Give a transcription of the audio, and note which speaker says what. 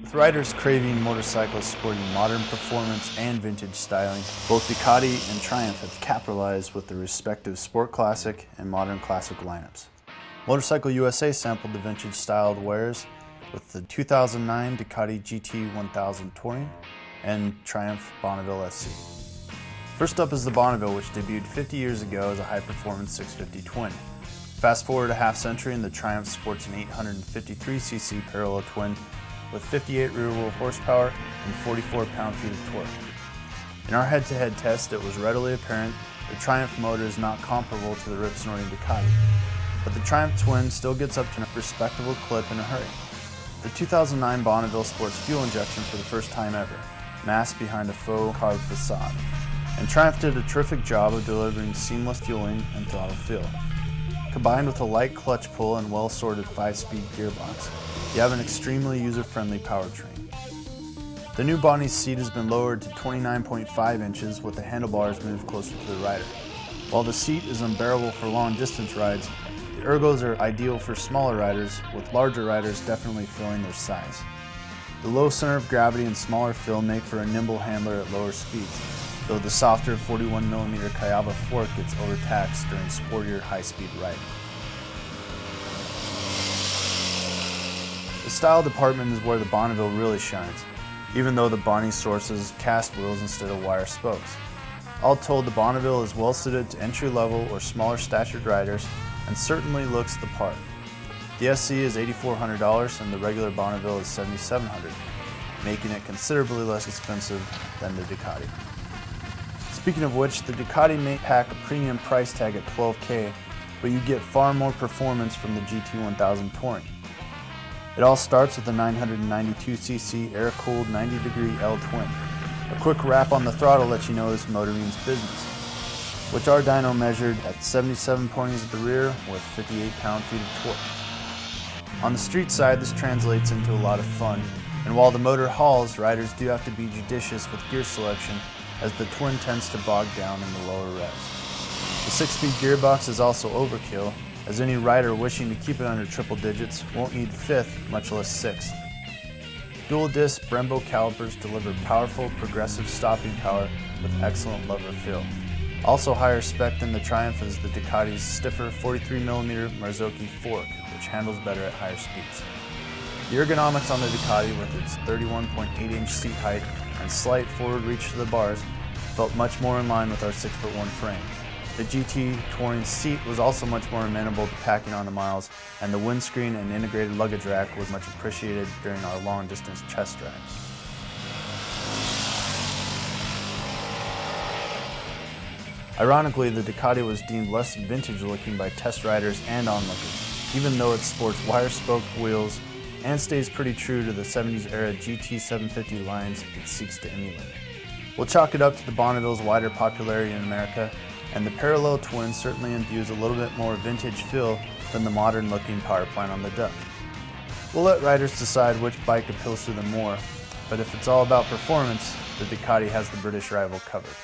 Speaker 1: With riders craving motorcycles sporting modern performance and vintage styling, both Ducati and Triumph have capitalized with their respective Sport Classic and Modern Classic lineups. Motorcycle USA sampled the vintage styled wares with the 2009 Ducati gt1000 Touring and Triumph Bonneville SC. First up is the Bonneville, which debuted 50 years ago as a high-performance 650 twin. Fast forward a half century and the Triumph sports an 853cc parallel twin with 58 rear-wheel horsepower and 44 pound-feet of torque. In our head-to-head test, it was readily apparent the Triumph motor is not comparable to the rip-snorting Ducati, but the Triumph twin still gets up to a respectable clip in a hurry. The 2009 Bonneville sports fuel injection for the first time ever, masked behind a faux carved facade, and Triumph did a terrific job of delivering seamless fueling and throttle feel. Combined with a light clutch pull and well-sorted 5-speed gearbox, you have an extremely user-friendly powertrain. The new Bonnie's seat has been lowered to 29.5 inches with the handlebars moved closer to the rider. While the seat is unbearable for long-distance rides, the ergos are ideal for smaller riders, with larger riders definitely filling their size. The low center of gravity and smaller fill make for a nimble handler at lower speeds, though the softer 41mm Kayaba fork gets overtaxed during sportier high-speed riding. The style department is where the Bonneville really shines, even though the Bonnie sources cast wheels instead of wire spokes. All told, the Bonneville is well suited to entry-level or smaller statured riders and certainly looks the part. The SC is $8,400 and the regular Bonneville is $7,700, making it considerably less expensive than the Ducati. Speaking of which, the Ducati may pack a premium price tag at $12K, but you get far more performance from the GT1000 Touring. It all starts with the 992cc air-cooled 90-degree L-twin. A quick rap on the throttle lets you know this motor means business, which our dyno measured at 77 ponies at the rear with 58 pound-feet of torque. On the street side, this translates into a lot of fun, and while the motor hauls, riders do have to be judicious with gear selection as the twin tends to bog down in the lower revs. The 6-speed gearbox is also overkill, as any rider wishing to keep it under triple digits won't need 5th, much less 6th. Dual-disc Brembo calipers deliver powerful, progressive stopping power with excellent lever feel. Also higher spec than the Triumph is the Ducati's stiffer 43mm Marzocchi fork, which handles better at higher speeds. The ergonomics on the Ducati, with its 31.8-inch seat height and slight forward reach to the bars, felt much more in line with our 6'1" frame. The GT Touring seat was also much more amenable to packing on the miles, and the windscreen and integrated luggage rack was much appreciated during our long-distance test drive. Ironically, the Ducati was deemed less vintage-looking by test riders and onlookers, even though it sports wire-spoke wheels and stays pretty true to the 70s-era GT750 lines it seeks to emulate. We'll chalk it up to the Bonneville's wider popularity in America, and the parallel twin certainly imbues a little bit more vintage feel than the modern-looking power plant on the Duck. We'll let riders decide which bike appeals to them more, but if it's all about performance, the Ducati has the British rival covered.